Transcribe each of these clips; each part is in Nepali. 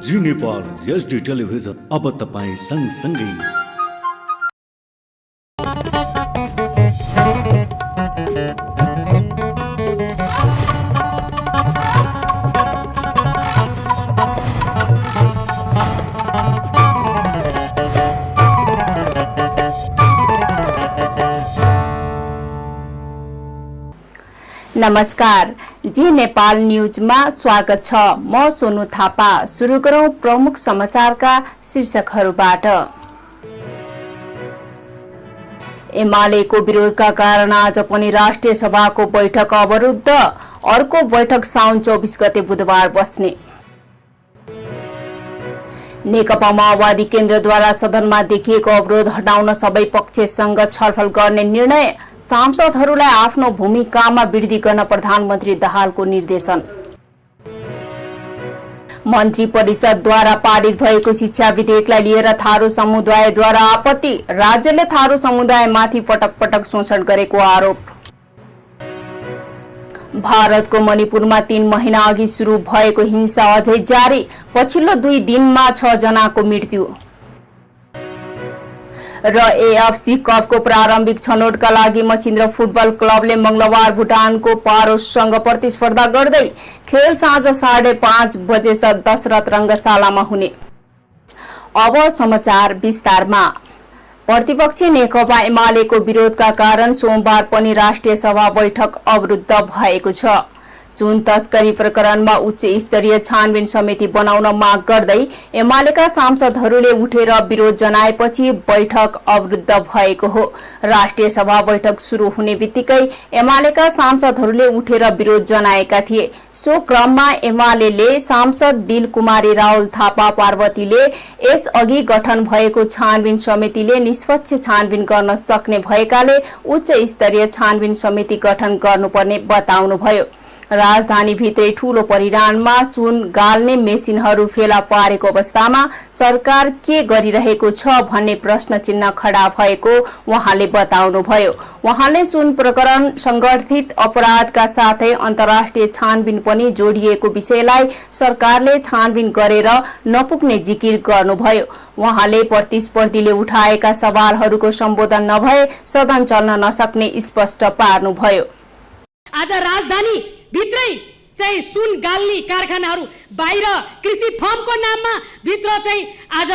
जी नेपाल एचडी टेलिभिजन अब तपाईं सँगसँगै। नमस्कार, जी नेपाल न्यूजमा स्वागत छ। म सोनु थापा। सुरु गरौं प्रमुख समाचारका शीर्षकहरूबाट। एमालेको विरोधका कारण आज पनि राष्ट्रिय सभाको बैठक अवरुद्ध। अर्को बैठक साउन 24 गते बुधबार बस्ने। नेकपा माओवादी केन्द्रद्वारा सदनमा देखिएको अवरोध हटाउन सबै पक्षसँग छलफल गर्ने निर्णय। सांसदहरूलाई आफ्नो भूमिकामा वृद्धि गर्न प्रधानमन्त्री दाहालको निर्देशन। मन्त्री परिषदद्वारा पारित भएको शिक्षा विधेयकलाई लिएर थारू समुदायद्वारा आपत्ति। राज्यले थारू समुदायमाथि पटक पटक शोषण गरेको आरोप। भारतको मणिपुरमा 3 महिना अघि सुरु भएको हिंसा अझै जारी। पछिल्लो 2 दिनमा 6 जनाको मृत्यु। र एएफसी कपको प्रारम्भिक छनौटका लागि मचिन्द्र फुटबल क्लबले मंगलबार भुटानको पारोसँग प्रतिस्पर्धा गर्दै खेल साँझ 5:30 बजे दशरथ रंगशालामा हुने। अब समाचार विस्तारमा। प्रतिपक्षी नेकपा एमालेको विरोधका कारण सोमबार पनि राष्ट्रिय सभा बैठक अवरुद्ध भएको छ। सुन तस्करी प्रकरणमा उच्च स्तरीय छानबिन समिति बनाउन माग गर्दै एमालेका सांसदहरूले उठेर विरोध जनाएपछि बैठक अवरुद्ध भएको हो। राष्ट्रिय सभा बैठक सुरु हुने बित्तिकै एमालेका सांसदहरूले उठेर विरोध जनाएका थिए। सो क्रममा एमालेले सांसद दिल कुमारी राहुल थापा पार्वतीले यसअघि गठन भएको छानबिन समितिले निष्पक्ष छानबिन गर्न सक्ने भएकाले उच्च स्तरीय छानबिन समिति गठन गर्नुपर्ने बताउनुभयो। राजधानी भित्रै ठूलो परिमाणमा सुन गाल्ने मेसिनहरू फेला पारेको अवस्थामा सरकार के गरिरहेको छ भन्ने प्रश्न चिन्ह खडा भएको उहाँले बताउनुभयो। उहाँले सुन प्रकरण संगठित अपराधका साथै अन्तर्राष्ट्रिय छानबिन पनि जोडिएको विषयलाई सरकारले छानबिन गरेर नपुग्ने जिकिर गर्नुभयो। उहाँले प्रतिस्पर्धीले उठाएका सवालहरूको सम्बोधन नभए सदन चल्न नसक्ने स्पष्ट पार्नुभयो। आज राजधानी भित्रै चाहिँ सुन गाल्ने कारखानाहरू बाहिर कृषि फर्मको नाममा भित्र चाहिँ आज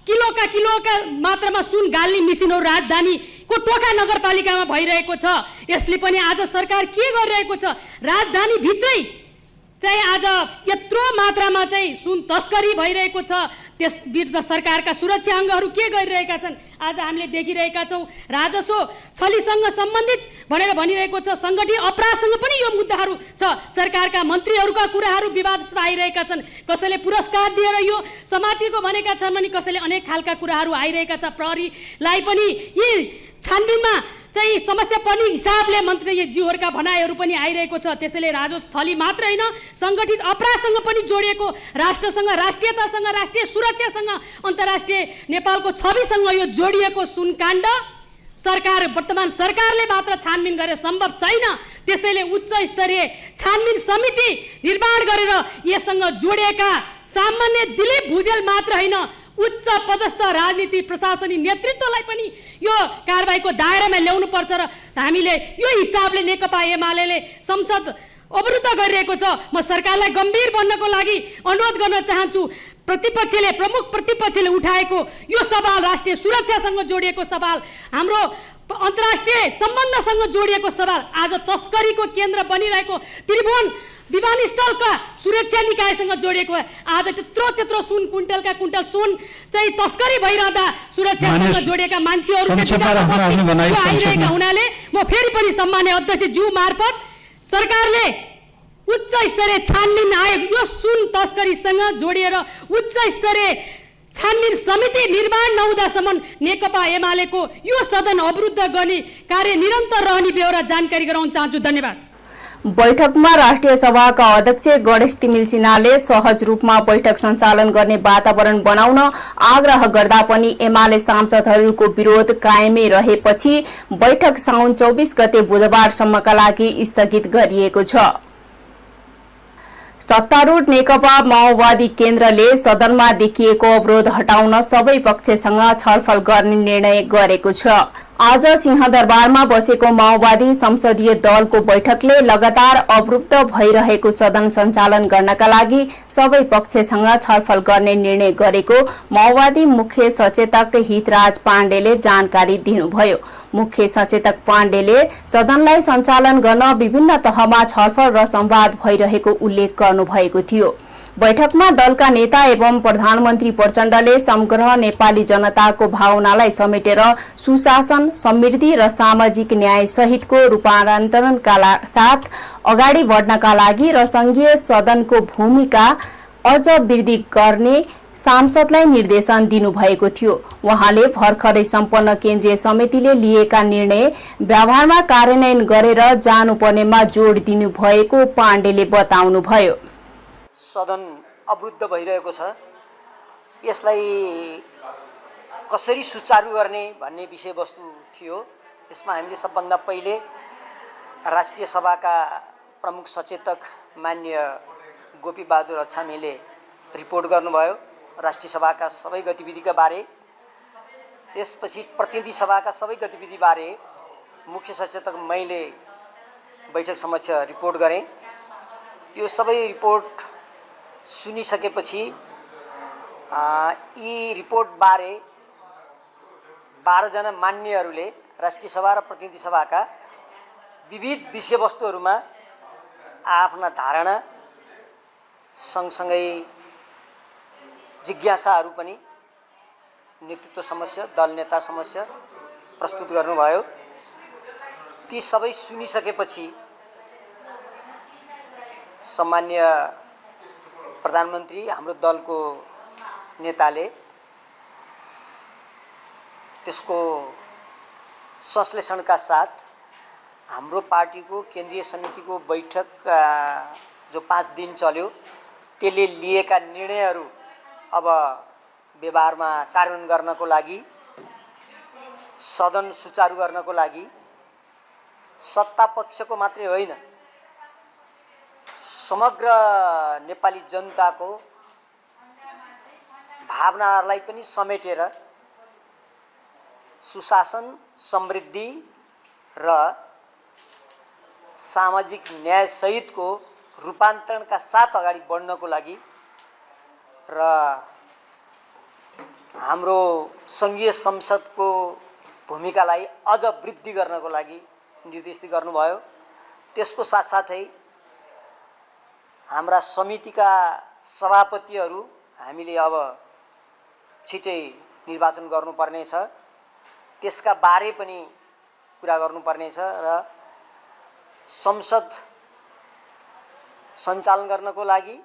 किलोका मात्रामा सुन गाल्ने मेसिनहरू राजधानीको टोका नगरपालिकामा भइरहेको छ। यसले पनि आज सरकार के गरिरहेको छ? राजधानी भित्रै चाहिँ आज यत्रो मात्रामा चाहिँ सुन तस्करी भइरहेको छ। त्यस विरुद्ध सरकारका सुरक्षा अङ्गहरू के गरिरहेका छन्? आज हामीले देखिरहेका छौँ। राजस्व छलीसँग सम्बन्धित भनेर भनिरहेको छ। सङ्गठित अपराधसँग पनि यो मुद्दाहरू छ। सरकारका मन्त्रीहरूका कुराहरू विवादास्पद आइरहेका छन्। कसैले पुरस्कार दिएर यो समातिको भनेका छन् भने कसैले अनेक खालका कुराहरू आइरहेका छ। प्रहरीलाई पनि यी छानबिनमा चाहिँ समस्या पर्ने हिसाबले मन्त्रीज्यूहरूका भनाइहरू पनि आइरहेको छ। त्यसैले राजस्व छली मात्र होइन, सङ्गठित अपराधसँग पनि जोडिएको, राष्ट्रसँग, राष्ट्रियतासँग, राष्ट्रिय सुरक्षासँग, अन्तर्राष्ट्रिय नेपालको छविसँग यो जोडिएको सुनकाण्ड सरकार, वर्तमान सरकारले मात्र छानबिन गरेर सम्भव छैन। त्यसैले उच्च स्तरीय छानबिन समिति निर्माण गरेर यससँग जोडिएका सामान्य दिलीप भुजेल मात्र होइन, उच्च पदस्थ राजनीति प्रशासनिक नेतृत्वलाई पनि यो कारबाहीको दायरामा ल्याउनु पर्छ। र हामीले यो हिसाबले नेकपा एमालेले संसद अवरुद्ध गरिरहेको छ। म सरकारलाई गम्भीर बन्नको लागि अनुरोध गर्न चाहन्छु। प्रमुख प्रतिपक्षले उठाएको यो सवाल राष्ट्रिय सुरक्षासँग जोडिएको सवाल, हाम्रो अन्तर्राष्ट्रिय सम्बन्धसँग जोडिएको सवाल, आज तस्करीको केन्द्र बनिरहेको त्रिभुवन विमानस्थलका सुरक्षा निकायसँग जोडिएको भए आज त्यत्रो सुन कुन्टल सुन चाहिँ तस्करी भइरहँदा सुरक्षासँग जोडिएका मान्छेहरू आइरहेका हुनाले म फेरि पनि सम्मान्य अध्यक्षज्यू मार्फत सरकारले उच्च स्तरीय छानबिन आयोग यो सुन तस्करीसँग जोडिएर उच्च स्तरीय छानबिन समिति निर्माण नहुँदासम्म नेकपा एमालेको यो सदन अवरुद्ध गर्ने कार्य निरन्तर रहने बेहोरा जानकारी गराउन चाहन्छु। धन्यवाद। बैठकमा राष्ट्रिय सभाका अध्यक्ष गणेश तिमिल सिन्हाले सहज रूपमा बैठक सञ्चालन गर्ने वातावरण बनाउन आग्रह गर्दा पनि एमाले सांसदहरूको विरोध कायमै रहेपछि बैठक साउन 24 गते बुधबारसम्मका लागि स्थगित गरिएको छ। सत्तारूढ नेकपा माओवादी केन्द्रले सदनमा देखिएको अवरोध हटाउन सबै पक्षसँग छलफल गर्ने निर्णय गरेको छ। आज सिंहदरबारमा बसेको माओवादी संसदीय दलको बैठकले लगातार अवरुद्ध भइरहेको सदन सञ्चालन गर्नका लागि सबै पक्षसँग छलफल गर्ने निर्णय गरेको माओवादी मुख्य सचेतक हितराज पाण्डेले जानकारी दिनुभयो। मुख्य सचेतक पाण्डेले सदनलाई सञ्चालन गर्न विभिन्न तहमा छलफल र संवाद भइरहेको उल्लेख गर्नुभएको थियो। बैठकमा दलका नेता एवं प्रधानमन्त्री प्रचण्डले समग्र नेपाली जनताको भावनालाई समेटेर सुशासन, समृद्धि र सामाजिक न्याय सहितको रूपान्तरणका साथ अगाडि बढ्नका लागि र संघीय सदनको भूमिका अझ वृद्धि गर्ने सांसदलाई निर्देशन दिनुभएको थियो। उहाँले भर्खरै सम्पन्न केन्द्रीय समितिले लिएका निर्णय व्यवहारमा कार्यान्वयन गरेर जानुपर्नेमा जोड दिनुभएको पाण्डेले बताउनुभयो। सदन अवरुद्ध भइरहेको छ, यसलाई कसरी सुचारू गर्ने भन्ने विषयवस्तु थियो। यसमा हामीले सबभन्दा पहिले राष्ट्रिय सभाका प्रमुख सचेतक माननीय गोपीबहादुर अछामीले रिपोर्ट गर्नुभयो राष्ट्रिय सभाका सबै गतिविधिका बारे। त्यसपछि प्रतिनिधि सभाका सबै गतिविधि बारे मुख्य सचेतक मैले बैठक समक्ष रिपोर्ट गरेँ। यो सबै रिपोर्ट सुनिसकेपछि यी रिपोर्ट बारे 12 जना मान्यहरूले राष्ट्रिय सभा र प्रतिनिधि सभाका विविध विषयवस्तुहरूमा आफ्ना धारणा सँगसँगै जिज्ञासाहरू पनि नेतृत्व समस्या, दल नेता समस्या प्रस्तुत गर्नुभयो। ती सबै सुनिसकेपछि सामान्य प्रधानमन्त्री हाम्रो दलको नेताले त्यसको संश्लेषणका साथ हाम्रो पार्टीको केन्द्रीय समितिको बैठक जो 5 दिन चल्यो त्यसले लिएका निर्णयहरू अब व्यवहारमा कार्यान्वयन गर्नको लागि, सदन सुचारू गर्नको लागि सत्ता पक्षको मात्रै होइन समग्र नेपाली जनताको भावनाहरूलाई पनि समेटेर सुशासन, समृद्धि र सामाजिक न्याय सहितको रूपान्तरणका साथ अगाडि बढ्नको लागि र हाम्रो संघीय संसदको भूमिकालाई अझ वृद्धि गर्नको लागि निर्देशित गर्नुभयो। त्यसको साथसाथै हाम्रा समितिका सभापतिहरू हामीले अब छिटै निर्वाचन गर्नुपर्नेछ, त्यसका बारे पनि कुरा गर्नुपर्नेछ र संसद सञ्चालन गर्नको लागि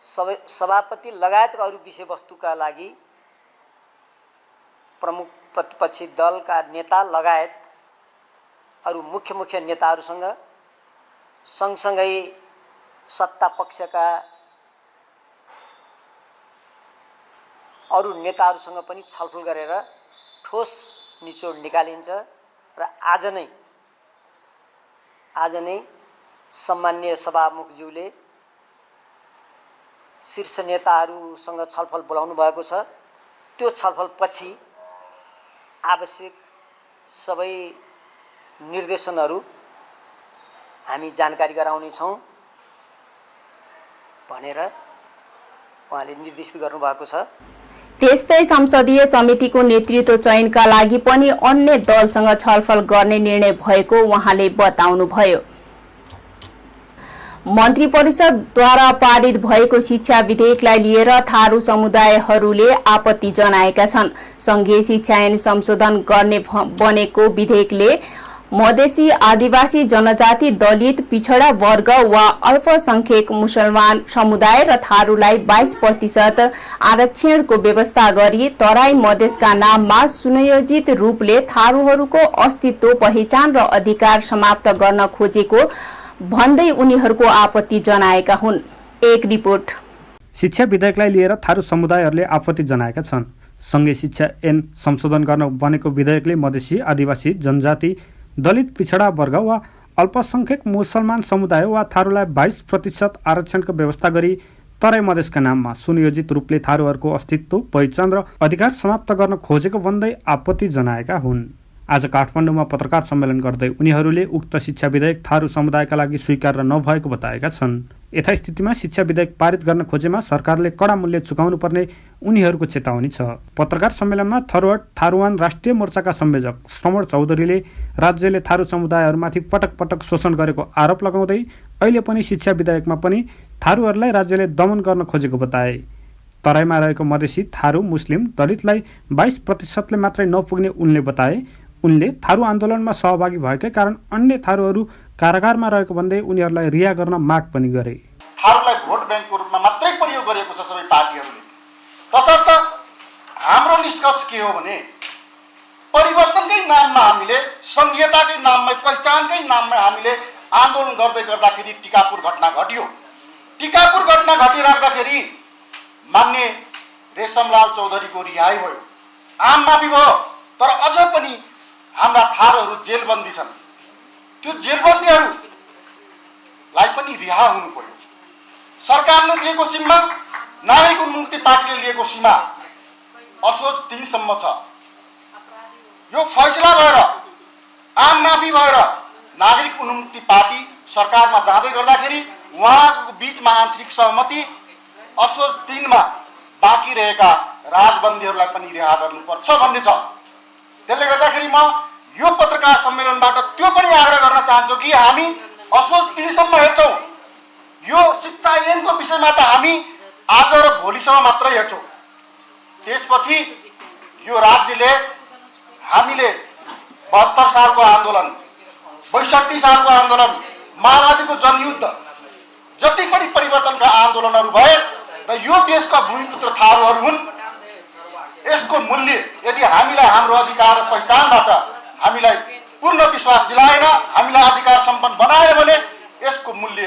सभापति लगायतका अरू विषयवस्तुका लागि प्रमुख प्रतिपक्षी दलका नेता लगायत अरू मुख्य नेताहरूसँग सँगसँगै सत्ता पक्षका अरू नेताहरूसँग पनि छलफल गरेर ठोस निचोड निकालिन्छ र आज नै सम्माननीय सभामुखज्यूले शीर्ष नेताहरूसँग छलफल बोलाउनु भएको छ। त्यो छलफलपछि आवश्यक सबै निर्देशनहरू हामी जानकारी गराउनेछौँ भनेर उहाँले निर्देशित गर्नुभएको छ। त्यस्तै संसदीय समितिको नेतृत्व चयनका लागि पनि अन्य दलसँग छलफल गर्ने निर्णय भएको उहाँले बताउनुभयो। मन्त्री परिषदद्वारा पारित भएको शिक्षा विधेयकलाई लिएर थारू समुदायहरूले आपत्ति जनाएका छन्। संघीय शिक्षा ऐन संशोधन गर्ने बनेको विधेयकले मधेसी, आदिवासी, जनजाति, दलित, पिछडा वर्ग वा अल्पसंख्यक मुसलमान समुदाय र थारूलाई 22% आरक्षणको व्यवस्था गरी तराई मधेसका नाममा सुनियोजित रूपले थारूहरूको अस्तित्व, पहिचान र अधिकार समाप्त गर्न खोजेको भन्दै उनीहरूको आपत्ति जनाएका हुन्। एक रिपोर्ट। शिक्षा विधेयकलाई लिएर थारू समुदायहरूले आपत्ति जनाएका छन्। संघीय शिक्षा ऐन संशोधन गर्न बनेको विधेयकले मधेसी, आदिवासी, जनजाति, दलित, पिछडा वर्ग वा अल्पसंख्यक मुसलमान समुदाय वा थारूलाई 22% आरक्षणको व्यवस्था गरी तराई मधेसका नाममा सुनियोजित रूपले थारूहरूको अस्तित्व, पहिचान र अधिकार समाप्त गर्न खोजेको भन्दै आपत्ति जनाएका हुन्। आज काठमाडौँमा पत्रकार सम्मेलन गर्दै उनीहरूले उक्त शिक्षा विधेयक थारू समुदायका लागि स्वीकार्य नभएको बताएका छन्। यथास्थितिमा शिक्षा विधेयक पारित गर्न खोजेमा सरकारले कडा मूल्य चुकाउनु पर्ने उनीहरूको चेतावनी छ। पत्रकार सम्मेलनमा थरवट थारूवान राष्ट्रिय मोर्चाका संयोजक श्रवण चौधरीले राज्यले थारू समुदायहरूमाथि पटक पटक शोषण गरेको आरोप लगाउँदै अहिले पनि शिक्षा विधेयकमा पनि थारूहरूलाई राज्यले दमन गर्न खोजेको बताए। तराईमा रहेको मधेसी, थारू, मुस्लिम, दलितलाई 22%ले मात्रै नपुग्ने उनले बताए। उनले थारू आन्दोलनमा सहभागी भएकै कारण अन्य थारूहरू कारागारमा रहेको भन्दै उनीहरूलाई रिहा गर्न माग पनि गरे। थारूलाई भोट ब्याङ्कको रूपमा मात्रै प्रयोग गरेको छ सबै पार्टीहरूले। तसर्थ हाम्रो निष्कर्ष के हो भने परिवर्तनकै नाममा हामीले, संघीयताकै नाममा, पहिचानकै नाममा हामीले आन्दोलन गर्दै गर्दाखेरि टिकापुर घटना घट्यो। टिकापुर घटना घटिराख्दाखेरि मान्य रेशमलाल चौधरीको रिहाई भयो, आम माफी भयो। तर अझ पनि हाम्रा थारूहरू जेलबन्दी छन्। त्यो जेलबन्दीहरूलाई पनि रिहा हुनु पर्यो। सरकारले लिएको सीमा, नागरिक उन्मुक्ति पार्टीले लिएको सीमा असोज 3 सम्म छ। यो फैसला भएर, आम माफी भएर नागरिक उन्मुक्ति पार्टी सरकारमा जाँदै गर्दाखेरि उहाँको बीचमा आन्तरिक सहमति असोज 3 बाँकी रहेका राजबन्दीहरूलाई पनि रिहा गर्नुपर्छ भन्ने छ। त्यसले गर्दाखेरि म यो पत्रकार सम्मेलनबाट त्यो पनि आग्रह गर्न चाहन्छु कि हामी असोज 3 सम्म हेर्छौँ। यो शिक्षा ऐनको विषयमा त हामी आज र भोलिसम्म मात्रै हेर्छौँ। त्यसपछि यो राज्यले हामीले 72 सालको आन्दोलन, 62 सालको आन्दोलन, माओवादीको जनयुद्ध, जति पनि परिवर्तनका आन्दोलनहरू भए र यो देशका भूमिपुत्र थारूहरू हुन्। यसको मूल्य यदि हामीलाई हाम्रो अधिकार पहिचानबाट हामीलाई पूर्ण विश्वास दिलाएन, हामीलाई अधिकार सम्पन्न बनाएन भने यसको मूल्य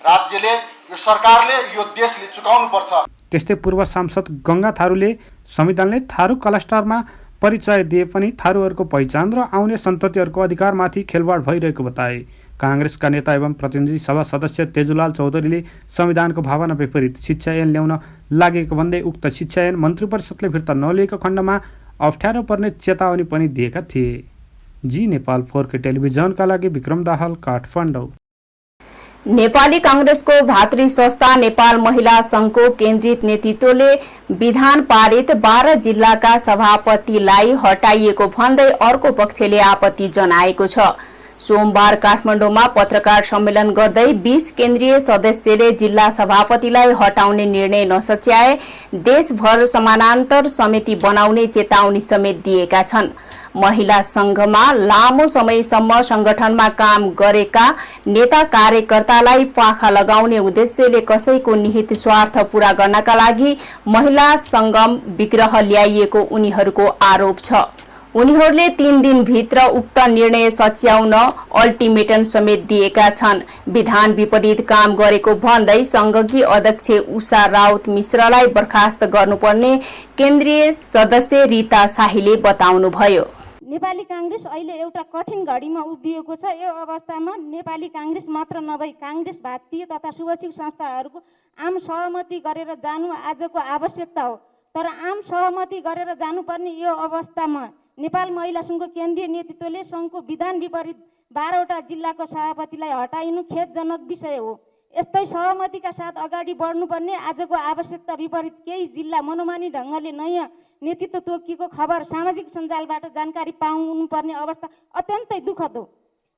राज्यले, यो सरकारले, यो देशले चुकाउनु पर्छ। त्यस्तै पूर्व सांसद गङ्गा थारूले संविधानले थारू क्लस्टरमा परिचय दिए पनि थारूहरूको पहिचान र आउने सन्ततिहरूको अधिकारमाथि खेलवाड भइरहेको बताए। काङ्ग्रेसका नेता एवं प्रतिनिधि सभा सदस्य तेजुलाल चौधरीले संविधानको भावना विपरीत शिक्षा ऐन ल्याउन लागेको भन्दै उक्त शिक्षा ऐन मन्त्री परिषदले फिर्ता नलिएको खण्डमा अप्ठ्यारो पर्ने चेतावनी पनि दिएका थिए। जी नेपाल 4K टेलिभिजनका लागि विक्रम दाहाल, काठमाडौँ। नेपाली कांग्रेसको भातृ संस्था नेपाल महिला संघको केन्द्रित नेतृत्वले विधान पारित 12 जिल्लाका सभापतिलाई हटाइएको भन्दै अर्को पक्षले आपत्ति जनाएको छ। सोमबार काठमाडौँमा पत्रकार सम्मेलन गर्दै 20 केन्द्रीय सदस्यले जिल्ला सभापतिलाई हटाउने निर्णय नसच्याए देशभर समानान्तर समिति बनाउने चेतावनी समेत दिएका छन्। महिला संघमा लामो समयसम्म संगठनमा काम गरेका नेता कार्यकर्तालाई पाखा लगाउने उद्देश्यले कसैको निहित स्वार्थ पूरा गर्नका लागि महिला संगम विग्रह ल्याइएको उनीहरूको आरोप छ। उनीहरूले 3 दिनभित्र उक्त निर्णय सच्याउन अल्टिमेटम समेत दिएका छन्। विधान विपरीत काम गरेको भन्दै संघकी अध्यक्ष उषा राउत मिश्रलाई बर्खास्त गर्नुपर्ने केन्द्रीय सदस्य रीता शाहीले बताउनुभयो। नेपाली कांग्रेस अहिले एउटा कठिन घडीमा उभिएको छ। यो अवस्थामा नेपाली कांग्रेस मात्र नभई कांग्रेस भारतीय तथा शुभचिक संस्थाहरूको आम सहमति गरेर जानु आजको आवश्यकता हो। तर आम सहमति गरेर जानुपर्ने यो अवस्थामा नेपाल महिला संघको केन्द्रीय नेतृत्वले संघको विधान विपरीत 12वटा जिल्लाको सभापतिलाई हटाइनु खेदजनक विषय हो। यस्तै सहमतिका साथ अगाडि बढ्नुपर्ने आजको आवश्यकता विपरीत केही जिल्ला मनोमानी ढङ्गले नयाँ नेतृत्व तोकिएको खबर सामाजिक सञ्जालबाट जानकारी पाउनुपर्ने अवस्था अत्यन्तै दुःखद हो।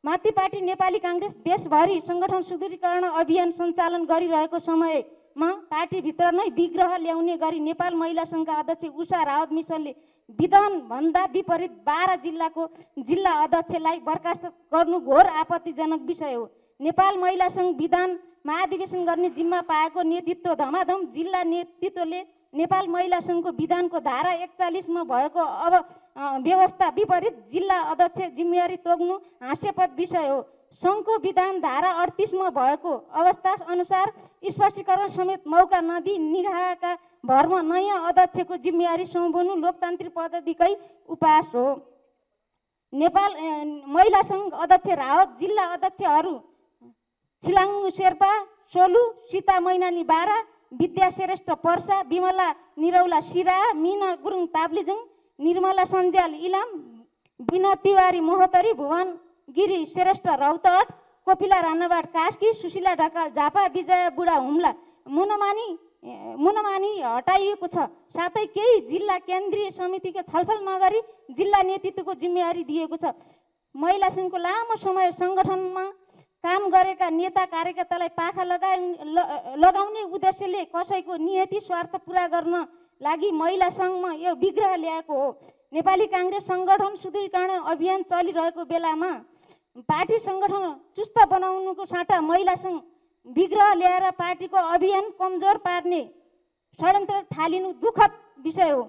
माथि पार्टी नेपाली कांग्रेस देशभरि संगठन सुदृढीकरण अभियान सञ्चालन गरिरहेको समयमा पार्टीभित्र नै विग्रह ल्याउने गरी नेपाल महिला संघका अध्यक्ष उषा राउत मिश्रले विधानभन्दा विपरीत 12 जिल्लाको जिल्ला अध्यक्षलाई बर्खास्त गर्नु घोर आपत्तिजनक विषय हो। नेपाल महिला संघ विधान महाधिवेशन गर्ने जिम्मा पाएको नेतृत्व धमाधम जिल्ला नेतृत्वले नेपाल महिला संघको विधानको धारा 41 भएको व्यवस्था विपरीत जिल्ला अध्यक्ष जिम्मेवारी तोक्नु हास्यास्पद विषय हो। संघको विधान धारा 38 भएको अवस्था अनुसार स्पष्टीकरण समेत मौका नदिई निगाहका भरमा नयाँ अध्यक्षको जिम्मेवारी सुम्बनु लोकतान्त्रिक पद्धतिकै उपास हो। नेपाल महिला सङ्घ अध्यक्ष रावत, जिल्ला अध्यक्षहरू छिलाङ्गु शेर्पा, सोलु, सीता मैनाली बारा, विद्या श्रेष्ठ पर्सा, विमला निरौला सिरा, मिना गुरुङ ताप्लेजुङ, निर्मला सञ्जाल इलाम, बिना तिवारी मोहतरी, भुवन गिरी श्रेष्ठ रौतहट, कोपिला राणाबाट कास्की, सुशीला ढकाल झापा, विजय बुढा हुम्ला मुनमानी हटाइएको छ। साथै केही जिल्ला केन्द्रीय समितिको छलफल नगरी जिल्ला नेतृत्वको जिम्मेवारी दिएको छ। महिला सङ्घको लामो समय सङ्गठनमा काम गरेका नेता कार्यकर्तालाई पाखा लगाउने उद्देश्यले कसैको नियति स्वार्थ पुरा गर्न लागि महिला सङ्घमा यो विग्रह ल्याएको हो। नेपाली काङ्ग्रेस सङ्गठन सुदृढीकरण अभियान चलिरहेको बेलामा पार्टी सङ्गठन चुस्त बनाउनुको साटा महिला सङ्घ विग्रह ल्याएर पार्टीको अभियान कमजोर पार्ने षड्यन्त्र थालिनु दुःखद विषय हो।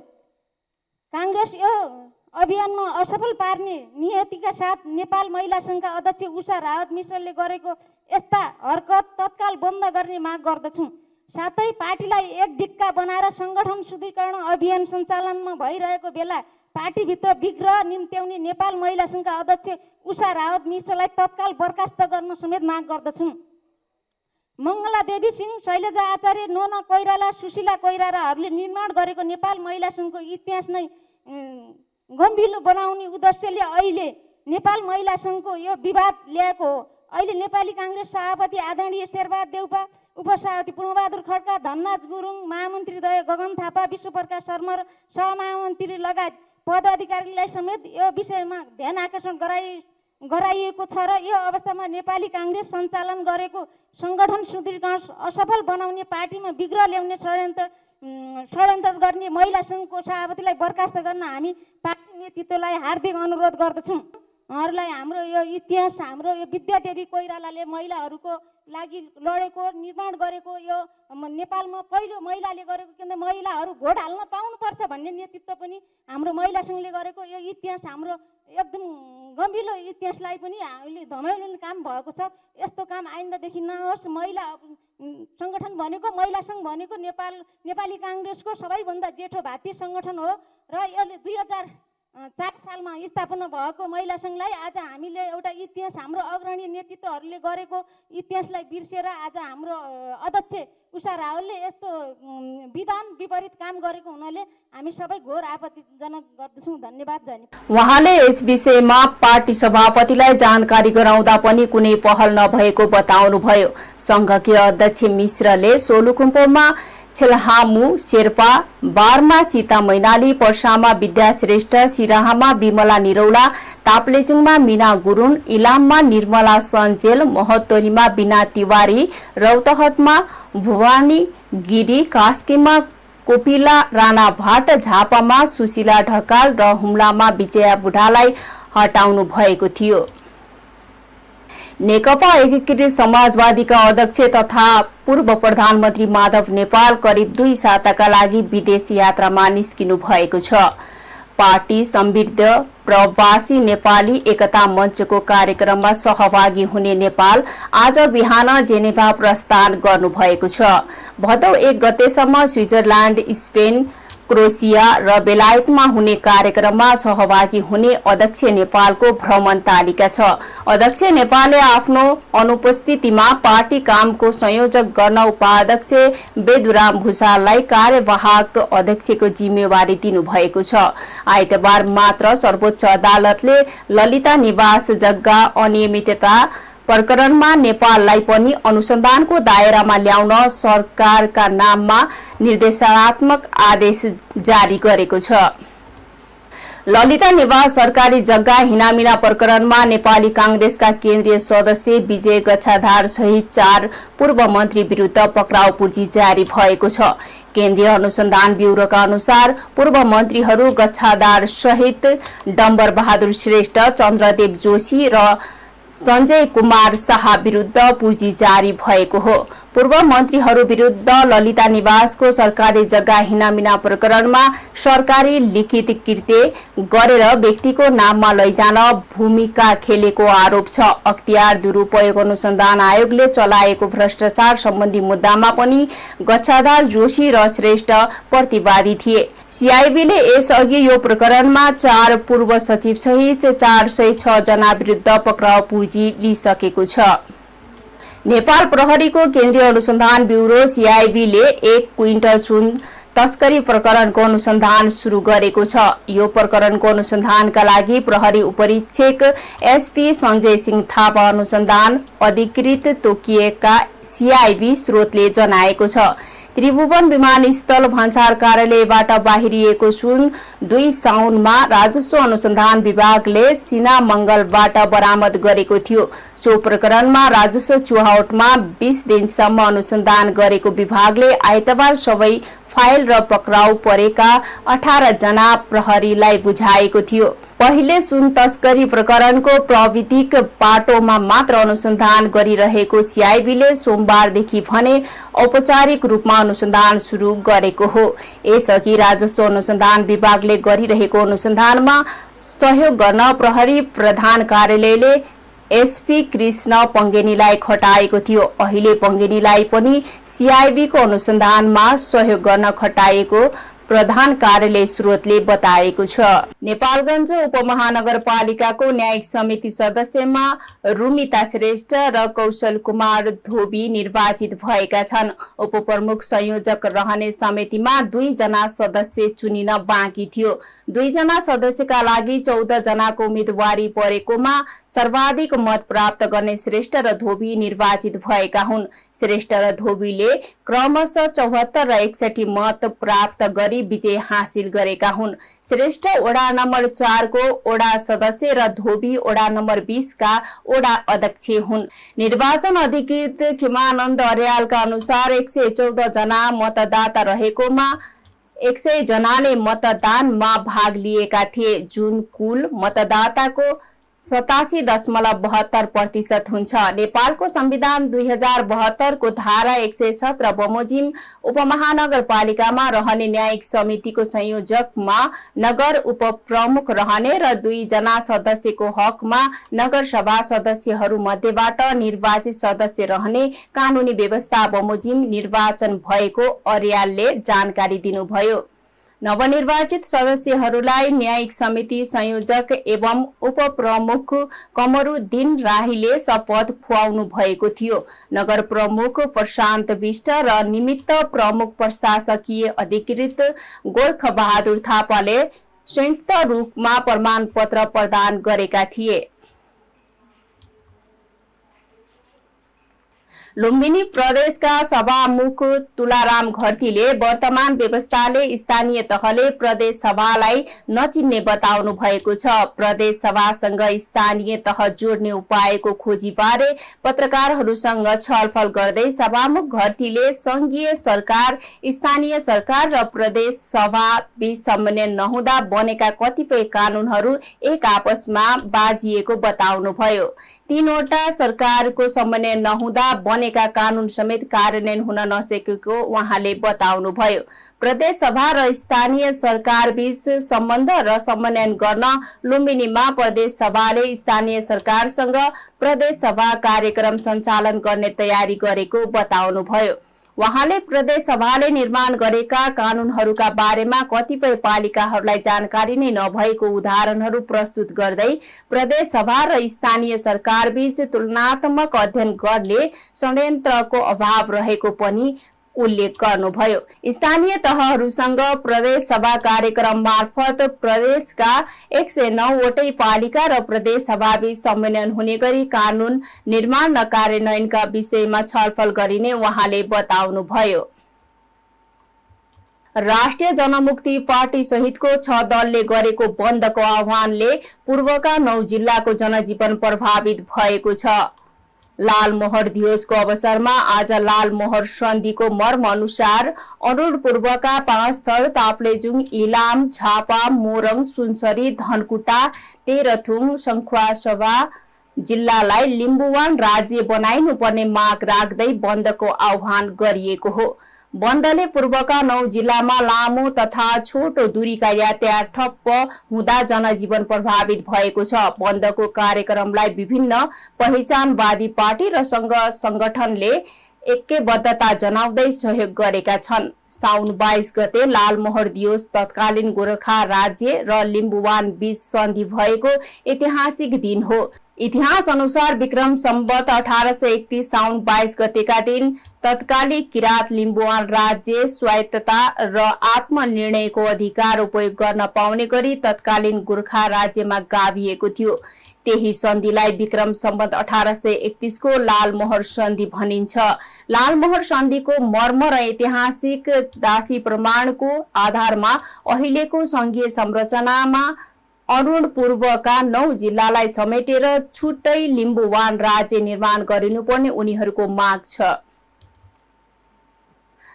काङ्ग्रेस यो अभियानमा असफल पार्ने नियतिका साथ नेपाल महिला सङ्घका अध्यक्ष उषा रावत मिश्रले गरेको यस्ता हरकत तत्काल बन्द गर्ने माग गर्दछौँ। साथै पार्टीलाई एक ढिक्का बनाएर सङ्गठन सुदृढीकरण अभियान सञ्चालनमा भइरहेको बेला पार्टीभित्र विग्रह निम्त्याउने नेपाल महिला सङ्घका अध्यक्ष उषा रावत मिश्रलाई तत्काल बर्खास्त गर्न समेत माग गर्दछौँ। मङ्गला देवी सिंह, शैलजा आचार्य, नोना कोइराला, सुशीला कोइरालाहरूले निर्माण गरेको नेपाल महिला सङ्घको इतिहास नै गम्भीर बनाउने उद्देश्यले अहिले नेपाल महिला सङ्घको यो विवाद ल्याएको हो। अहिले नेपाली काङ्ग्रेस सभापति आदरणीय शेरबहादुर देउपा, उपसभापति पूर्णबहादुर खड्का, धनराज गुरुङ, महामन्त्री दय गगन थापा, विश्वप्रकाश शर्मा र सहमहामन्त्री लगायत पदाधिकारीलाई समेत यो विषयमा ध्यान आकर्षण गराइएको छ र यो अवस्थामा नेपाली काङ्ग्रेस सञ्चालन गरेको सङ्गठन सुदृढीकरण असफल बनाउने पार्टीमा विग्रह ल्याउने षड्यन्त्र गर्ने महिला सङ्घको सभापतिलाई बर्खास्त गर्न हामी पार्टी नेतृत्वलाई हार्दिक अनुरोध गर्दछौँ। उहाँहरूलाई हाम्रो यो इतिहास, हाम्रो यो विद्यादेवी कोइरालाले महिलाहरूको लागि लडेको, निर्माण गरेको यो नेपालमा पहिलो महिलाले गरेको, किनभने महिलाहरू भोट हाल्न पाउनुपर्छ भन्ने नेतृत्व पनि हाम्रो महिला सङ्घले गरेको यो इतिहास हाम्रो एकदम गम्भीर इतिहासलाई पनि हामीले धमाउने काम भएको छ। यस्तो काम आइन्दादेखि नहोस्। महिला सङ्गठन भनेको, महिला सङ्घ भनेको नेपाली काङ्ग्रेसको सबैभन्दा जेठो भातृ सङ्गठन हो र यसले 2004 सालमा स्थापना भएको महिला सङ्घलाई आज हामीले एउटा इतिहास, हाम्रो अग्रणी नेतृत्वहरूले गरेको इतिहासलाई बिर्सेर आज हाम्रो अध्यक्ष उषा रावलले यस्तो विधान विपरीत काम गरेको हुनाले हामी सबै घोर आपत्तिजनक गर्दछौँ। धन्यवाद। उहाँले यस विषयमा पार्टी सभापतिलाई जानकारी गराउँदा पनि कुनै पहल नभएको बताउनुभयो। सङ्घकीय अध्यक्ष मिश्रले सोलुखुम्पुमा छेलहामु शेर्पा, बारमा सीता मैनाली, पर्सामा विद्या श्रेष्ठ, सिराहामा विमला निरौला, ताप्लेजुङमा मिना गुरुङ, इलाममा निर्मला सञ्जेल, महोत्तरीमा बिना तिवारी, रौतहटमा भुवानी गिरी, कास्कीमा कोपिला राणा भाट, झापामा सुशीला ढकाल र हुम्लामा विजया बुढालाई हटाउनु भएको थियो। नेकपा एकीकृत समाजवादीका अध्यक्ष तथा पूर्व प्रधानमन्त्री माधव नेपाल करिब 2 साताका लागि विदेश यात्रामा निस्किनु भएको छ। पार्टी समृद्ध प्रवासी नेपाली एकता मञ्चको कार्यक्रममा सहभागी हुने नेपाल आज बिहान जेनेभा प्रस्थान गर्नुभएको छ। भदौ 1 गतेसम्म स्विजरल्याण्ड, स्पेन, क्रोएसिया र बेलायतमा हुने कार्यक्रममा सहभागी हुने अध्यक्ष नेपालको भ्रमण तालिका छ। अध्यक्ष नेपालले आफ्नो अनुपस्थितिमा पार्टी कामको संयोजक गर्न उपाध्यक्ष बेदुराम भुषाललाई कार्यवाहक अध्यक्षको जिम्मेवारी दिनुभएको छ। आइतबार मात्र सर्वोच्च अदालतले ललिता निवास जग्गा अनियमितता प्रकरणमा नेपाललाई पनि अनुसन्धानको दायरामा ल्याउन सरकारका नाममा निर्देशनात्मक आदेश जारी गरेको छ। ललिता निवास सरकारी जग्गा हिनामिना प्रकरणमा नेपाली कांग्रेसका केन्द्रीय सदस्य विजय गच्छाधार सहित 4 पूर्व मन्त्री विरुद्ध पक्राउ पूर्जी जारी भएको छ। केन्द्रीय अनुसन्धान ब्यूरोका अनुसार पूर्व मन्त्रीहरू गच्छाधार सहित डम्बर बहादुर श्रेष्ठ, चन्द्रदेव जोशी र सञ्जय कुमार शाह विरुद्ध पुर्जी जारी भएको हो। पूर्व मन्त्रीहरू विरुद्ध ललिता निवासको सरकारी जग्गा हिनामिना प्रकरणमा सरकारी लिखित कृत्य गरेर व्यक्तिको नाममा लैजान भूमिका खेलेको आरोप छ। अख्तियार दुरुपयोग अनुसन्धान आयोगले चलाएको भ्रष्टाचार सम्बन्धी मुद्दामा पनि गच्छाधार जोशी र श्रेष्ठ प्रतिवादी थिए। सीआईबीले यसअघि यो प्रकरणमा 4 पूर्व सचिव सहित 406 जना विरुद्ध पक्राउ पुर्जी लिइसकेको छ। नेपाल प्रहरीको केन्द्रीय अनुसन्धान ब्युरो सीआईबीले 1 क्विन्टल सुन तस्करी प्रकरणको अनुसन्धान सुरु गरेको छ। यो प्रकरणको अनुसन्धानका लागि प्रहरी उपरीक्षक एसपी सञ्जय सिंह थापा अनुसन्धान अधिकृत तोकिएका सीआईबी स्रोतले जनाएको छ। त्रिभुवन विमानस्थल भन्सार कार्यालयबाट बाहिरिएको सुन 2 साउनमा राजस्व अनुसन्धान विभागले सिना मंगलबाट बरामद गरेको थियो। सो प्रकरणमा राजस्व चुहावटमा 20 दिनसम्म अनुसन्धान गरेको विभागले आइतबार सबै फाइल र पक्राउ परेका 18 जना प्रहरीलाई बुझाएको थियो। पहिले सुन तस्करी प्रकरणको प्राविधिक पाटोमा मात्र अनुसन्धान गरिरहेको सीआईबीले सोमबारदेखि भने औपचारिक रूपमा अनुसन्धान सुरु गरेको हो। यसअघि राजस्व अनुसन्धान विभागले गरिरहेको अनुसन्धानमा सहयोग गर्न प्रहरी प्रधान कार्यालयले एसपी कृष्ण पंगेनीलाई खटाएको थियो। अहिले पंगेनीलाई पनि सीआईबीको अनुसन्धानमा सहयोग गर्न खटाएको प्रधान कार्यालय स्रोतले बताएको छ। नेपालगञ्ज उपमहानगरपालिकाको न्यायिक समिति सदस्यमा रुमिता श्रेष्ठ र कौशल कुमार धोबी निर्वाचित भएका छन्। उपप्रमुख संयोजक रहने समितिमा 2 जना सदस्य चुनिन बाँकी थियो। 2 जना सदस्यका लागि 14 जनाको उम्मेदवारी परेकोमा सर्वाधिक मत प्राप्त गर्ने श्रेष्ठ र धोबी निर्वाचित भएका हुन्। श्रेष्ठ र धोबीले क्रमशः 74 र 61 मत प्राप्त गरी विजय हासिल गरेका हुन्। श्रेष्ठ वडा नम्बर 4 को वडा सदस्य र धोबी वडा नम्बर 20 का वडा अध्यक्ष हुन्। निर्वाचन अधिकृत खिमानन्द अर्यालका अनुसार 114 जना मतदाता रहेकोमा 100 जनाले मतदानमा भाग लिएका थिए, जुन कुल मतदाताको 87.72% हुन्छ। नेपालको संविधान 2072 को धारा 117 बमोजिम उपमहानगरपालिकामा रहने न्यायिक समितिको संयोजकमा नगर उपप्रमुख रहने र 2 जना सदस्यको हकमा नगर सभा सदस्यहरू मध्येबाट निर्वाचित सदस्य रहने कानूनी व्यवस्था बमोजिम निर्वाचन भएको अर्यालले जानकारी दिनुभयो। नवनिर्वाचित सदस्यहरूलाई न्यायिक समिति संयोजक एवं उपप्रमुख कमरुद्दिन राहीले शपथ खुवाउनु भएको थियो। नगर प्रमुख प्रशान्त विष्ट र निमित्त प्रमुख प्रशासकीय अधिकृत गोर्ख बहादुर थापाले संयुक्त रूपमा प्रमाण पत्र प्रदान गरेका थिए। लुम्बिनी प्रदेशका सभामुख तुलाराम घरतीले वर्तमान व्यवस्थाले स्थानीय तहले प्रदेश सभालाई नचिन्ने बताउनु भएको छ। प्रदेश सभासँग स्थानीय तह जोड्ने उपायको खोजीबारे पत्रकारहरूसँग छलफल गर्दै सभामुख घरतीले संघीय सरकार, स्थानीय सरकार र प्रदेश सभा बीच समन्वय नहुँदा बनेका कतिपय कानूनहरू एक आपसमा बाजिएको बताउनुभयो। 3 वटा सरकारको समन्वय नहुँदा बनेका कानून समेत कार्यान्वयन हुन नसकेको उहाँले बताउनुभयो। प्रदेश सभा र स्थानीय सरकार बीच सम्बन्ध र समन्वय गर्न लुम्बिनीमा प्रदेश सभाले स्थानीय सरकारसँग प्रदेश सभा कार्यक्रम सञ्चालन गर्ने तयारी गरेको बताउनुभयो। उहाँले प्रदेश सभाले निर्माण गरेका कानूनहरूका बारेमा कतिपय पालिकाहरूलाई जानकारी नै नभएको उदाहरणहरू प्रस्तुत गर्दै प्रदेश सभा र स्थानीय सरकार बीच तुलनात्मक अध्ययन गर्ने षड्यन्त्रको अभाव रहेको पनि उल्लेख गर्नुभयो। स्थानीय तहहरूसँग प्रदेश सभा कार्यक्रम मार्फत प्रदेशका 109 वटै पालिका र प्रदेश सभा बीच समन्वय हुने गरी कानून निर्माण र कार्यान्वयनका विषयमा छलफल गरिने उहाँले बताउनुभयो। राष्ट्रिय जनमुक्ति पार्टी सहितको 6 दलले गरेको बन्दको आह्वानले पूर्वका 9 जिल्लाको जनजीवन प्रभावित भएको छ। लालमोहर दिवसको अवसरमा आज लालमोहर सन्धिको मर्म अनुसार अरुण पूर्वका 5 थर ताप्लेजुङ, इलाम, झापा, मोरङ, सुनसरी, धनकुटा, तेह्रथुम, सङ्खुवासभा, जिल्लालाई लिम्बुवान राज्य बनाइनुपर्ने माग राख्दै बन्दको आह्वान गरिएको हो। बन्दले पूर्वका 9 जिल्लामा लामो तथा छोटो दूरीका यातायात ठप्प हुँदा जनजीवन प्रभावित भएको छ। बन्दको कार्यक्रमलाई विभिन्न पहिचानवादी पार्टी र संगठनले ऐक्यबद्धता जनाउँदै सहयोग गरेका छन्। साउन 22 गते लालमोहर दिवस तत्कालीन गोरखा राज्य र लिम्बुवान बीच सन्धि भएको ऐतिहासिक दिन हो। इतिहास अनुसार विक्रम सम्वत 1831 साउन 22 गतेका दिन तत्कालीन किराँत लिम्बुवान राज्य स्वायत्तता र आत्मनिर्णयको अधिकार उपयोग गर्न पाउने गरी तत्कालीन गोरखा राज्यमा गाभिएको थियो। त्यही सन्धिलाई विक्रम सम्वत 1831 को लालमोहर सन्धि भनिन्छ। लालमोहर सन्धिको मर्म र ऐतिहासिक दासी प्रमाणको आधारमा अहिलेको संघीय संरचनामा अरुण पूर्वका 9 जिल्लालाई समेटेर छुट्टै लिम्बुवान राज्य निर्माण गरिनुपर्ने उनीहरूको माग छ।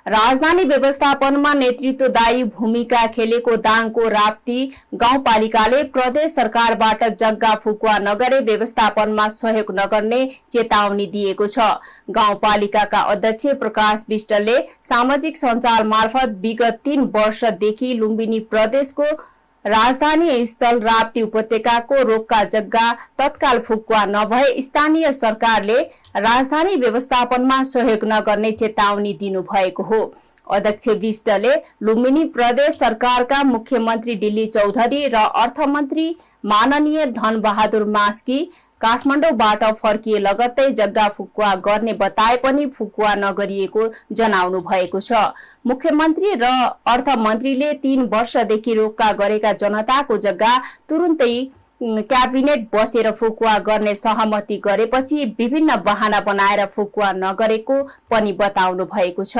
राजधानी व्यवस्थापनमा नेतृत्वदायी भूमिका खेलेको दाङको राप्ती गाउँपालिकाले प्रदेश सरकारबाट जग्गा फुकुवा नगरे व्यवस्थापनमा सहयोग नगर्ने चेतावनी दिएको छ। गाउँपालिकाका अध्यक्ष प्रकाश विष्टले सामाजिक सञ्जाल मार्फत विगत 3 वर्षदेखि लुम्बिनी प्रदेशको राजधानी स्थल राप्ती उपत्यकाको रोक्का जग्गा तत्काल फुकुवा नभए स्थानीय सरकारले राजधानी व्यवस्थापनमा सहयोग नगर्ने चेतावनी दिनु भएको हो। अध्यक्ष विष्टले लुम्बिनी प्रदेश सरकारका मुख्यमन्त्री डिल्ली चौधरी र अर्थमन्त्री माननीय धनबहादुर मास्की काठमाडौँबाट फर्किए लगत्तै जग्गा फुकुवा गर्ने बताए पनि फुकुवा नगरिएको जनाउनु भएको छ। मुख्यमन्त्री र अर्थमन्त्रीले 3 वर्षदेखि रोक्का गरेका जनताको जग्गा तुरुन्तै क्याबिनेट बसेर फुकुवा गर्ने सहमति गरेपछि विभिन्न बहाना बनाएर फुकुवा नगरेको पनि बताउनु भएको छ।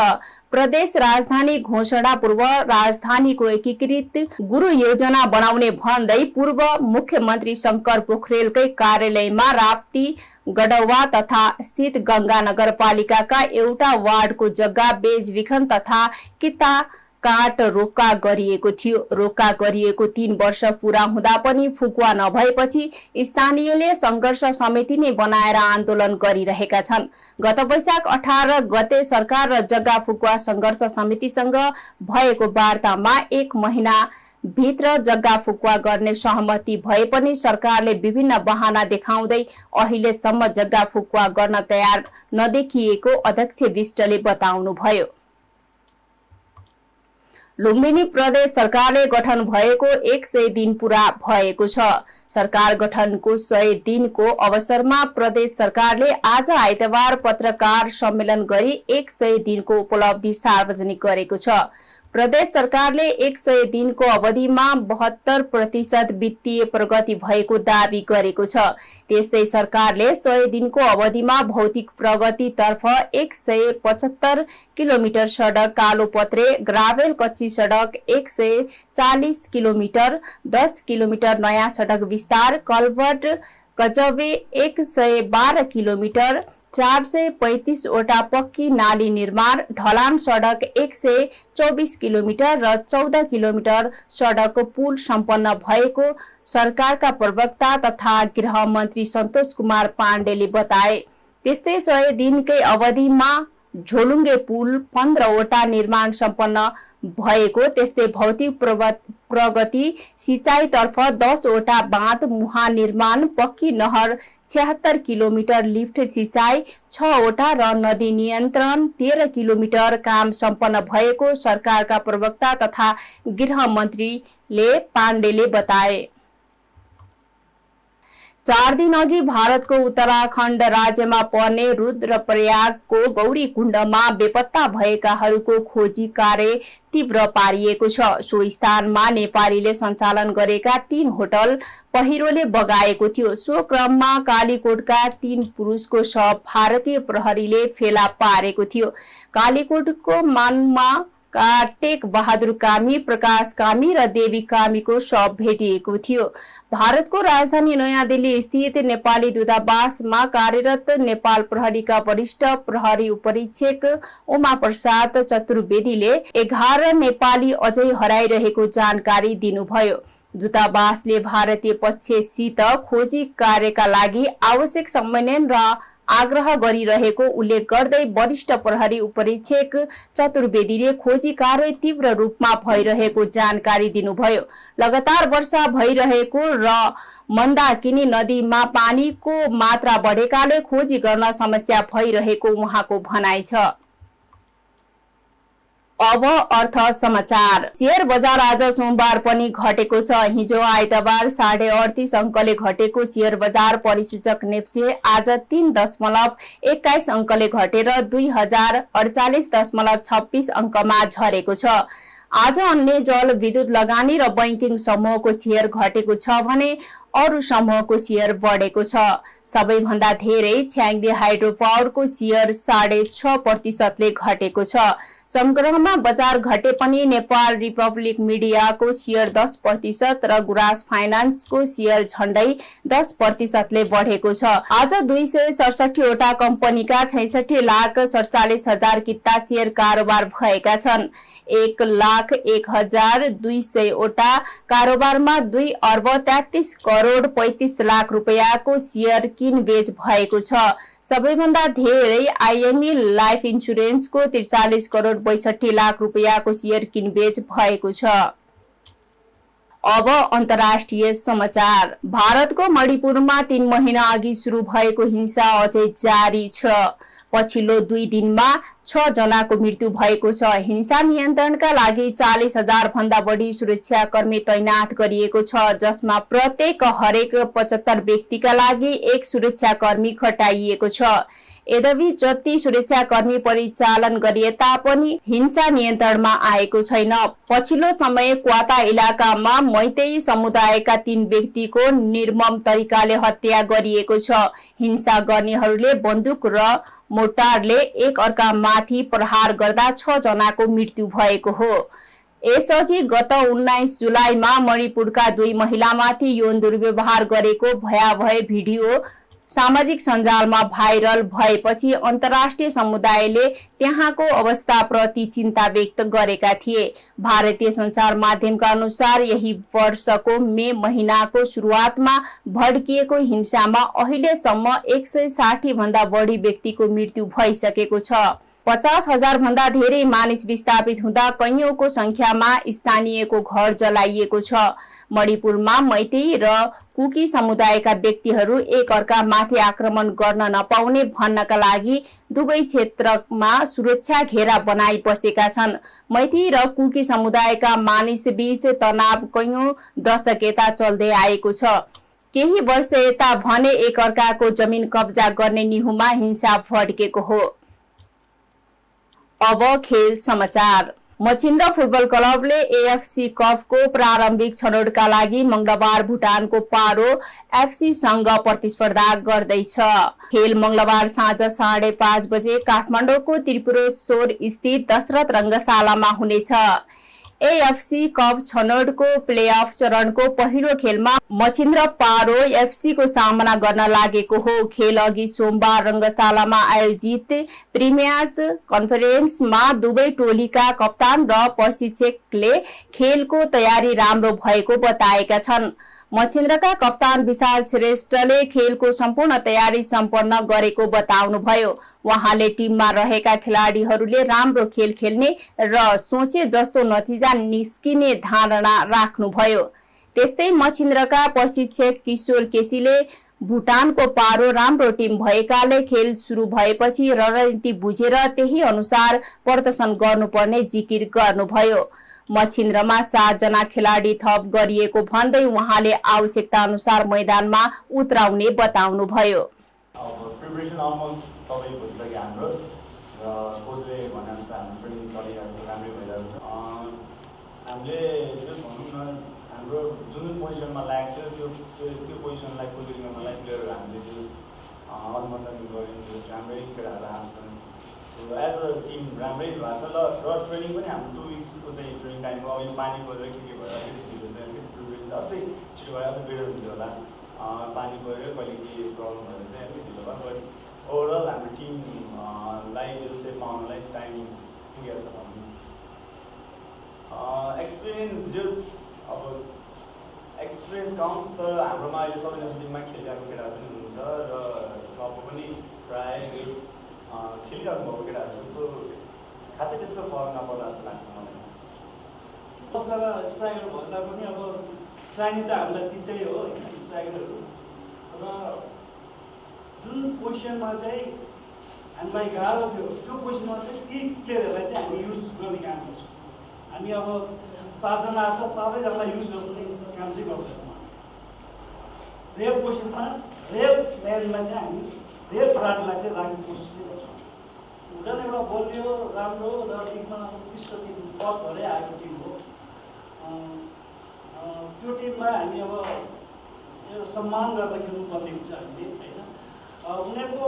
प्रदेश राजधानी घोषणा पूर्व राजधानीको एकीकृत गुरु योजना बनाउने भन्दै पूर्व मुख्यमन्त्री शंकर पोखरेलकै कार्यालयमा राप्ती गडवा तथा शीत गंगा नगरपालिकाका एउटा वार्डको जग्गा बेचबिखन तथा किता काट रोक्का गरिएको थियो। रोक्का गरिएको 3 वर्ष पूरा हुँदा पनि फुकुवा नभएपछि स्थानीयले संघर्ष समिति नै बनाएर आन्दोलन गरिरहेका छन्। गत वैशाख 18 गते सरकार र जग्गा फुकुवा संघर्ष समितिसँग भएको वार्तामा 1 महिना भित्र जग्गा फुकुवा गर्ने सहमति भए पनि सरकारले विभिन्न बहाना देखाउँदै अहिलेसम्म जग्गा फुकुवा गर्न तयार नदेखिएको अध्यक्ष विष्टले बताउनुभयो। लुम्बिनी प्रदेश सरकारले गठन भएको 100 दिन पूरा भएको छ। सरकार गठनको 100 दिनको अवसरमा प्रदेश सरकारले आज आइतबार पत्रकार सम्मेलन गरी 100 दिनको उपलब्धि सार्वजनिक गरेको छ। प्रदेश सरकारले 100 दिनको अवधिमा 72% वित्तीय प्रगति भएको दावी गरेको छ। त्यस्तै सरकारले 100 दिनको अवधिमा भौतिक प्रगति तर्फ 175 किलोमिटर सडक कालोपत्रे ग्राभेल कच्ची सडक 140 किलोमिटर 10 किलोमिटर नयाँ सडक विस्तार कलभट गजबे 112 किलोमिटर 435 वटा पक्की नाली निर्माण ढलान सडक 124 किलोमिटर र 14 किलोमिटर सडक पुल सम्पन्न भएको सरकारका प्रवक्ता तथा गृह मन्त्री सन्तोष कुमार पाण्डेले बताए। त्यस्तै 100 दिनकै अवधिमा झोलुङ्गे पुल 15 वटा निर्माण सम्पन्न भएको, त्यस्तै भौतिक प्रगति सिंचाईतर्फ 10 वटा बाँध मुहा निर्माण पक्की नहर 76 किलोमिटर लिफ्ट सिंचाई 6 वटा र नदी नियन्त्रण 13 किलोमिटर काम सम्पन्न भएको सरकारका प्रवक्ता तथा गृह मन्त्रीले पाण्डेले बताए। 4 दिन अघि भारतको उत्तराखण्ड राज्यमा पर्ने रुद्रप्रयागको गौरी कुण्डमा बेपत्ता भएकाहरूको खोजी कार्य तीव्र पारिएको छ। सो स्थानमा नेपालीले सञ्चालन गरेका 3 होटल पहिरोले बगाएको थियो। सो क्रममा कालीकोटका 3 पुरुषको शव भारतीय प्रहरीले फेला पारेको थियो। कालीकोटको मानमा टेक बहादुर कामी, प्रकाश कामी र देवी कामीको शव भेटिएको थियो। भारतको राजधानी नयाँ दिल्ली स्थित नेपाली दूतावासमा कार्यरत नेपाल प्रहरीका वरिष्ठ प्रहरी उपरीक्षक उमा प्रसाद चतुर्वेदीले 11 नेपाली अझै हराइरहेको जानकारी दिनुभयो। दूतावासले भारतीय पक्षसित खोजी कार्यका लागि आवश्यक समन्वय र आग्रह गरिरहेको उल्लेख गर्दै वरिष्ठ प्रहरी उपरीक्षक चतुर्वेदीले खोजी कार्य तीव्र रूपमा भइरहेको जानकारी दिनुभयो। लगातार वर्षा भइरहेको र मन्दाकिनी नदीमा पानीको मात्रा बढेकाले खोजी गर्न समस्या भइरहेको उहाँको भनाइ छ। अब अर्थ समाचार। शेयर बजार आज सोमबार पनि घटेको छ। हिजो आइतबार 38.5 अङ्कले घटेको शेयर बजार परिसूचक नेप्से आज 3.21 अङ्कले घटेर 2048.26 अङ्कमा झरेको छ। आज अन्य जल विद्युत लगानी र बैंकिङ समूहको शेयर घटेको छ भने अरू समूहको शेयर बढेको छ। सबैभन्दा धेरै छ्याङ्दे हाइड्रो पावरको शेयर 6.5% घटेको छ। संग्रहमा बजार घटे पनि नेपाल रिपब्लिक मिडियाको शेयर 10% र गुराँस फाइनान्सको शेयर झण्डै 10% बढेको छ। आज 267 वटा कम्पनीका 66,47,000 किता शेयर कारोबार भएका छन्। 1,01,200 वटा कारोबारमा 2 अर्ब 33 करोड 35 लाख रुपैयाँको शेयर किनबेच भएको छ। सबैभन्दा धेरै आइएमई लाइफ इन्सुरेन्सको 43 करोड 62 लाख रुपैयाँको शेयर किनबेच भएको छ। अब अन्तर्राष्ट्रिय समाचार। भारतको मणिपुरमा 3 महिना अघि सुरु भएको हिंसा अझै जारी छ। पछिल्लो 2 दिनमा 6 जनाको मृत्यु भएको छ। हिंसा नियन्त्रणका लागि 40,000 भन्दा बढी सुरक्षाकर्मी तैनात गरिएको छ, जसमा प्रत्येक हरेक 75 व्यक्तिका लागि 1 सुरक्षाकर्मी खटाइएको छ। यद्यपि जति सुरक्षाकर्मी परिचालन गरिए तापनि हिंसा नियन्त्रणमा आएको छैन। पछिल्लो समय क्वाता इलाकामा मैतेई समुदायका 3 व्यक्तिको निर्मम तरिकाले हत्या गरिएको छ। हिंसा गर्नेहरूले बन्दुक र मोर्टारले एक अर्कामाथि प्रहार गर्दा 6 जनाको मृत्यु भएको हो। यसअघि गत 19 जुलाईमा मणिपुरका 2 महिलामाथि यौन दुर्व्यवहार गरेको भयावह भिडियो सामाजिक सञ्जालमा भाइरल भएपछि अन्तर्राष्ट्रिय समुदायले त्यहाँको अवस्थाप्रति चिन्ता व्यक्त गरेका थिए। भारतीय सञ्चार माध्यमका अनुसार यही वर्षको मे महिनाको सुरुवातमा भड्किएको हिंसामा अहिलेसम्म 160 भन्दा बढी व्यक्तिको मृत्यु भइसकेको छ। 50,000 भन्दा धेरै मानिस विस्थापित हुँदा कैयौंको संख्यामा स्थानीयको घर जलाइएको छ। मणिपुरमा मैतेई र कुकी समुदायका व्यक्तिहरू एक अर्कामाथि आक्रमण गर्न नपाउने भन्नका लागि दुवै क्षेत्रमा सुरक्षा घेरा बनाई बसेका छन्। मैतेई र कुकी समुदायका मानिस बीच तनाव कैयौं दशक यता चल्दै आएको छ। केही वर्ष यता भने एक अर्काको जमिन कब्जा गर्ने निहुमा हिंसा भड्केको हो। अब खेल समाचार। मछिन्द्र फुटबल क्लबले एएफसी कपको प्रारम्भिक छनौटका लागि मंगलबार भुटानको पारो एफसीसँग प्रतिस्पर्धा गर्दैछ। खेल मंगलबार साँझ 5:30 बजे काठमाडौँको त्रिपुरेश्वर स्थित दशरथ रंगशालामा हुनेछ। एएफसी कप छनौटको प्लेअफ चरणको पहिलो खेलमा मछिन्द्र पारो एफसीको सामना गर्न लागेको हो। खेल अघि सोमबार रंगशालामा आयोजित प्रिमियर्स कन्फरेन्समा दुवै टोलीका कप्तान र प्रशिक्षकले खेलको तयारी राम्रो भएको बताएका छन्। मछिन्द्रका कप्तान विशाल श्रेष्ठले खेलको सम्पूर्ण तयारी सम्पन्न गरेको बताउनुभयो। उहाँले टिममा रहेका खेलाडीहरूले राम्रो खेल खेल्ने र सोचे जस्तो नतिजा निस्किने धारणा राख्नुभयो। त्यस्तै मछिन्द्रका प्रशिक्षक किशोर केसीले भुटानको पारो राम्रो टिम भएकाले खेल सुरु भएपछि रणनीति बुझेर त्यही अनुसार प्रदर्शन गर्नुपर्ने जिकिर गर्नुभयो। मछिन्द्रमा 7 जना खेलाडी थप गरिएको भन्दै उहाँले आवश्यकता अनुसार मैदानमा उत्राउने बताउनुभयो। हाम्रो जुन पोजिसनमा लागेको थियो त्यो पोजिसनलाई फुलफिल गर्नलाई प्लेयरहरू हामीले जो अनुमोदन गऱ्यौँ राम्रै केटाहरू आउँछन्। एज अ टिम राम्रै भएको छ र ट्रेनिङ पनि हाम्रो 2 विक्सको चाहिँ ट्रेनिङ टाइमको अब यो पानी परेर के भएर अलिकति ढिलो चाहिँ अलिकति प्रिपेरेसन अझै छिटो भएर अझै बेटर हुन्थ्यो होला। पानी परेर कहिले के प्रब्लम भएर चाहिँ अलिकति ढिलो भयो। बट ओभरअल हाम्रो टिमलाई यो सेपमा आउनलाई टाइम पुगेको छ भनौँ। एक्सपिरियन्स जस अब एक्सपिरियन्स काउन्ट्स, तर हाम्रोमा अहिले सबैजना टिममा खेलिरहेको केटाहरू पनि हुनुहुन्छ र क्लबको पनि प्रायः खेलिरहनु भएको केटाहरू छ। सो खासै त्यस्तो फरक नपर्ला जस्तो लाग्छ मलाई। 10जना स्ट्राइकर भन्दा पनि अब चाहिने त हामीलाई तिनटै हो होइन, स्ट्राइकरहरू। र जुन पोजिसनमा चाहिँ हामीलाई गाह्रो थियो त्यो पोजिसनमा चाहिँ ती प्लेयरहरूलाई चाहिँ हामी युज गर्ने काम गर्छौँ। हामी अब 7जना छ, 7जनालाई युज गर्ने काम चाहिँ गर्दैछौँ। रेयर पोजिसनमा रेयर प्लेयरलाई चाहिँ हामी रेयर खेलाडीलाई चाहिँ राख्ने कोसिस गर्छौँ। हुँदैन एउटा बलियो राम्रो र टिममा उत्कृष्ट टिम फर्स्ट भएरै आएको टिम हो। त्यो टिममा हामी अब सम्मान गरेर खेल्नुपर्ने हुन्छ हामीले होइन। उनीहरूको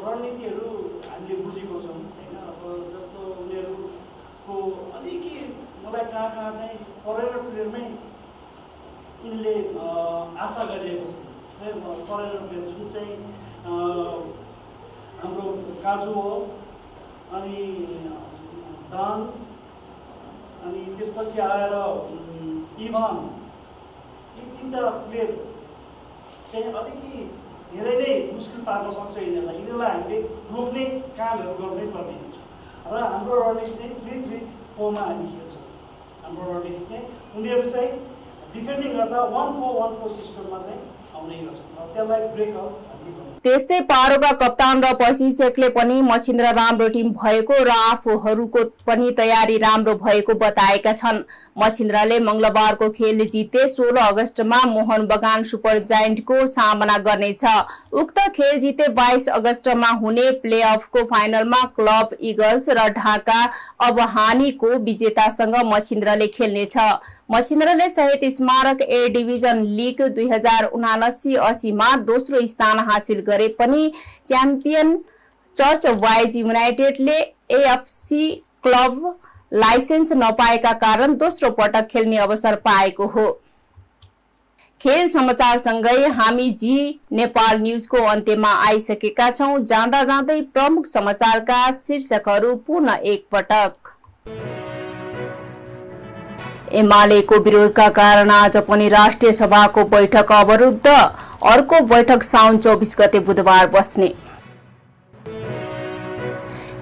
रणनीतिहरू हामीले बुझेको छौँ होइन। अब जस्तो उनीहरूको अलिकति मलाई कहाँ चाहिँ फरेनर प्लेयरमै उनले आशा गरिएको छ। फरेनर प्लेयर जुन चाहिँ हाम्रो काजु हो, अनि दान, अनि त्यसपछि आएर इभान, यी 3टा प्लेयर चाहिँ अलिकति धेरै नै मुस्किल पार्न सक्छ यिनीहरूलाई। यिनीहरूलाई हामीले रोक्ने कामहरू गर्नै पर्ने हुन्छ। र हाम्रो रणनीति चाहिँ 3-3-4 हामी खेल्छौँ। हाम्रो रणनीति चाहिँ उनीहरू चाहिँ डिफेन्डिङ गर्दा 1-4-1-4 सिस्टममा चाहिँ आउने गर्छ। त्यसलाई ब्रेकअप हामीले गर्छौँ। त्यस्तै पारोका कप्तान र प्रशिक्षकले पनि मछिन्द्र राम्रो टिम भएको र आफूहरूको पनि तयारी राम्रो भएको बताएका छन्। मछिन्द्रले मंगलबारको खेल जिते 16 अगस्तमा मोहन बगान सुपर जायन्टको सामना गर्नेछ। उक्त खेल जिते 22 अगस्तमा हुने प्लेअफको फाइनलमा क्लब इगल्स र ढाका अबहानीको विजेतासँग मछिन्द्रले खेल्नेछ। मछिन्द्रले सहित स्मारक ए डिभिजन लिग 2079-80 मा दोस्रो स्थान हासिल गरे पनि च्याम्पियन चर्च वाइज युनाइटेडले एएफसी क्लब लाइसेन्स नपाएका कारण दोस्रो पटक खेल्ने अवसर पाएको हो। खेल समाचारसँगै हामी जी नेपाल न्यूजको अन्त्यमा आइसकेका छौं। जाँदा जाँदै प्रमुख समाचारका शीर्षकहरू पुनः एकपटक। एमालेको विरोधका कारण आज पनि राष्ट्रिय सभाको बैठक अवरुद्ध। अर्को बैठक साउन 24 गते बुधबार बस्ने।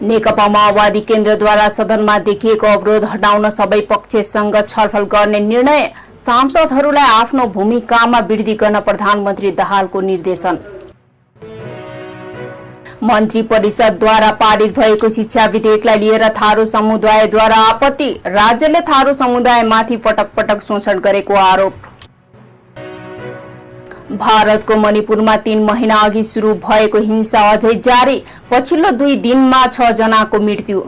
नेकपा माओवादी केन्द्रद्वारा सदनमा देखिएको अवरोध हटाउन सबै पक्षसँग छलफल गर्ने निर्णय। सांसदहरूलाई आफ्नो भूमिकामा वृद्धि गर्न प्रधानमन्त्री दाहालको निर्देशन। मन्त्री परिषदद्वारा पारित भएको शिक्षा विधेयकलाई लिएर थारू समुदायद्वारा आपत्ति। राज्यले थारू समुदायमाथि पटक पटक शोषण गरेको आरोप। भारतको मणिपुरमा 3 महिना अघि सुरु भएको हिंसा अझै जारी। पछिल्लो 2 दिनमा 6 जनाको मृत्यु।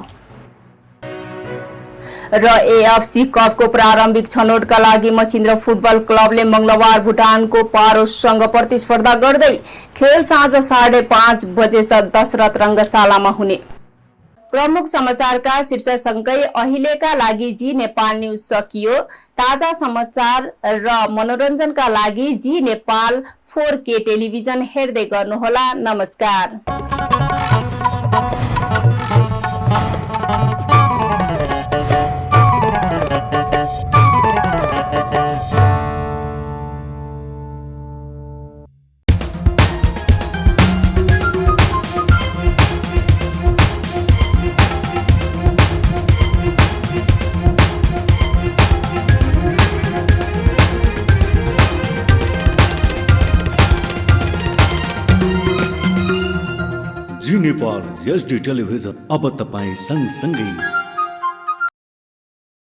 र एएफसी कपको प्रारम्भिक छनौटका लागि मछिन्द्र फुटबल क्लबले मंगलबार भुटानको पारोसँग प्रतिस्पर्धा गर्दै खेल साँझ 5:30 बजे दशरथ रंगशालामा हुने। प्रमुख समाचारका शीर्षकसँगै अहिलेका लागि जी नेपाल न्यूज सकियो। ताजा समाचार र मनोरञ्जनका लागि जी नेपाल 4K टेलिभिजन हेर्दै गर्नुहोला। नमस्कार। जी नेपाल HD टेलिभिजन अब तपाईं सँगसँगै